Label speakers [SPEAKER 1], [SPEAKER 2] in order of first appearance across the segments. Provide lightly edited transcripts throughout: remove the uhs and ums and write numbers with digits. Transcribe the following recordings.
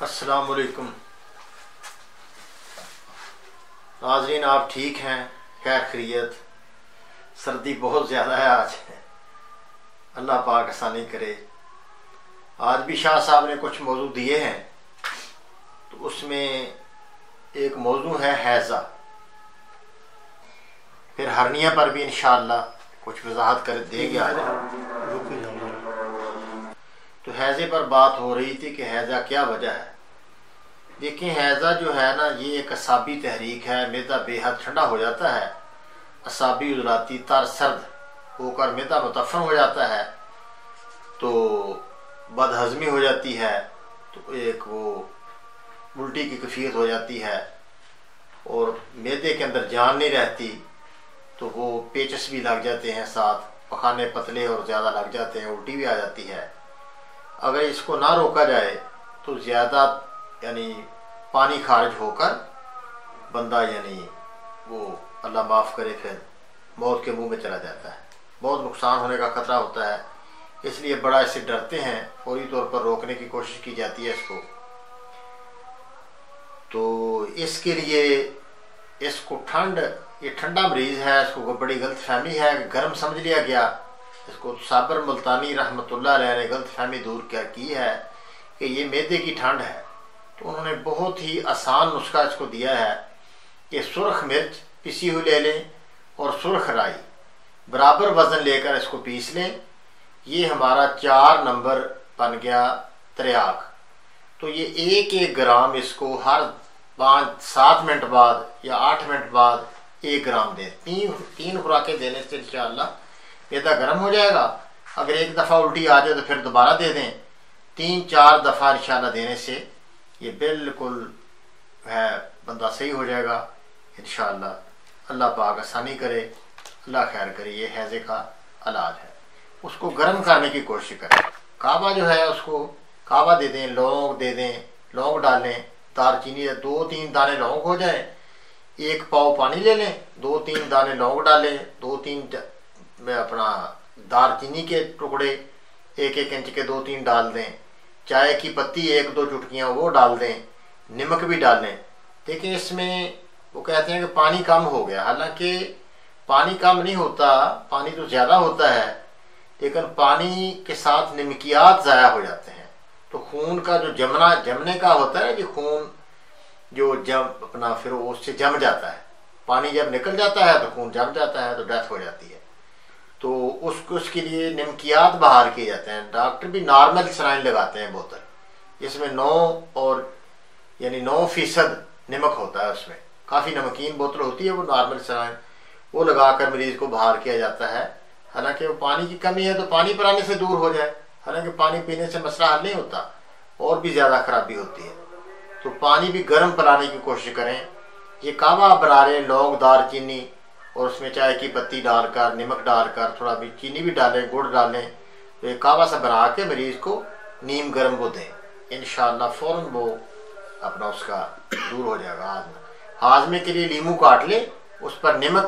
[SPEAKER 1] السلام علیکم ناظرین، آپ ٹھیک ہیں؟ خیر خیریت؟ سردی بہت زیادہ ہے آج، اللہ پاک آسانی کرے۔ آج بھی شاہ صاحب نے کچھ موضوع دیے ہیں، تو اس میں ایک موضوع ہے حیضہ، پھر ہرنیہ پر بھی انشاءاللہ کچھ وضاحت کر دیں گے آج۔ تو حیضے پر بات ہو رہی تھی کہ حیضہ کیا وجہ ہے۔ دیکھیں، حیضہ جو ہے نا، یہ ایک اعصابی تحریک ہے، معدہ بے حد ٹھنڈا ہو جاتا ہے، اعصابی عضلاتی تر سرد ہو کر معدہ متفن ہو جاتا ہے، تو بد ہضمی ہو جاتی ہے، تو ایک وہ الٹی کی کیفیت ہو جاتی ہے، اور معدے کے اندر جان نہیں رہتی، تو وہ پیچس بھی لگ جاتے ہیں، ساتھ پخانے پتلے اور زیادہ لگ جاتے ہیں، الٹی بھی آ جاتی ہے۔ اگر اس کو نہ روکا جائے تو زیادہ پانی خارج ہو کر بندہ وہ اللہ معاف کرے پھر موت کے منہ میں چلا جاتا ہے، بہت نقصان ہونے کا خطرہ ہوتا ہے۔ اس لیے بڑا اس سے ڈرتے ہیں، فوری طور پر روکنے کی کوشش کی جاتی ہے اس کو۔ تو اس کے لیے اس کو یہ ٹھنڈا مریض ہے، اس کو بڑی غلط فہمی ہے، گرم سمجھ لیا گیا۔ اس کو صابر ملتانی رحمۃ اللہ علیہ نے غلط فہمی دور کی ہے کہ یہ معدے کی ٹھنڈ ہے، تو انہوں نے بہت ہی آسان نسخہ اس کو دیا ہے کہ سرخ مرچ پسی ہوئی لے لیں اور سرخ رائی برابر وزن لے کر اس کو پیس لیں۔ یہ ہمارا 4 نمبر بن گیا تریاک، تو یہ 1 گرام اس کو ہر 7 منٹ بعد یا 8 منٹ بعد 1 گرام دیں۔ 3 خوراکیں دینے سے انشاءاللہ معدہ گرم ہو جائے گا۔ اگر ایک دفعہ الٹی آ جائے تو پھر دوبارہ دے دیں، 3-4 دفعہ انشاءاللہ دینے سے یہ بالکل بندہ صحیح ہو جائے گا انشاءاللہ۔ اللہ پاک آسانی کرے، اللہ خیر کرے۔ یہ حیضے کا علاج ہے۔ اس کو گرم کرنے کی کوشش کریں۔ کعبہ جو ہے، اس کو کعبہ دے دیں، لونگ دے دیں، لونگ ڈالیں، دار چینی 2-3 دانے لونگ ہو جائیں، 1 پاؤ پانی لے لیں، 2-3 دانے لونگ ڈالیں، 2-3 دار چینی کے ٹکڑے 1 انچ کے 2-3 ڈال دیں، چائے کی پتی 1-2 چٹکیاں وہ ڈال دیں، نمک بھی ڈالیں۔ دیکھیں، اس میں وہ کہتے ہیں کہ پانی کم ہو گیا، حالانکہ پانی کم نہیں ہوتا، پانی تو زیادہ ہوتا ہے، لیکن پانی کے ساتھ نمکیات ضائع ہو جاتے ہیں، تو خون کا جو جمنے کا ہوتا ہے، کہ خون جو پھر اس سے جم جاتا ہے، پانی جب نکل جاتا ہے تو خون جم جاتا ہے، تو ڈیتھ ہو جاتی ہے۔ تو اس کے لیے نمکیات باہر کیے جاتے ہیں۔ ڈاکٹر بھی نارمل سلائن لگاتے ہیں بوتل، جس میں 9% نمک ہوتا ہے، اس میں کافی نمکین بوتل ہوتی ہے، وہ نارمل سلائن وہ لگا کر مریض کو باہر کیا جاتا ہے۔ حالانکہ وہ پانی کی کمی ہے تو پانی پلانے سے دور ہو جائے، حالانکہ پانی پینے سے مسئلہ حل نہیں ہوتا، اور بھی زیادہ خرابی ہوتی ہے۔ تو پانی بھی گرم پلانے کی کوشش کریں۔ یہ کعبہ بنا رہے ہیں، لونگ، دار چینی، اور اس میں چائے کی پتی ڈال کر، نمک ڈال کر، تھوڑا بھی چینی بھی ڈالیں، گڑ ڈالیں، تو یہ کعبہ سے بنا کے مریض کو نیم گرم کو دیں، انشاءاللہ فوراً وہ اس کا دور ہو جائے گا۔ ہاضمے کے لیے لیمو کاٹ لیں، اس پر نمک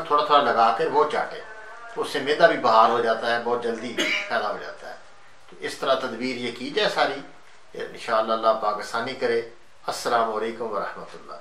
[SPEAKER 1] تھوڑا تھوڑا لگا کے وہ چاٹیں، تو اس سے معدہ بھی باہر ہو جاتا ہے، بہت جلدی پیدا ہو جاتا ہے۔ تو اس طرح تدبیر یہ کی جائے ساری، انشاءاللہ اللہ پاک آسانی کرے۔ السلام علیکم ورحمۃ اللہ۔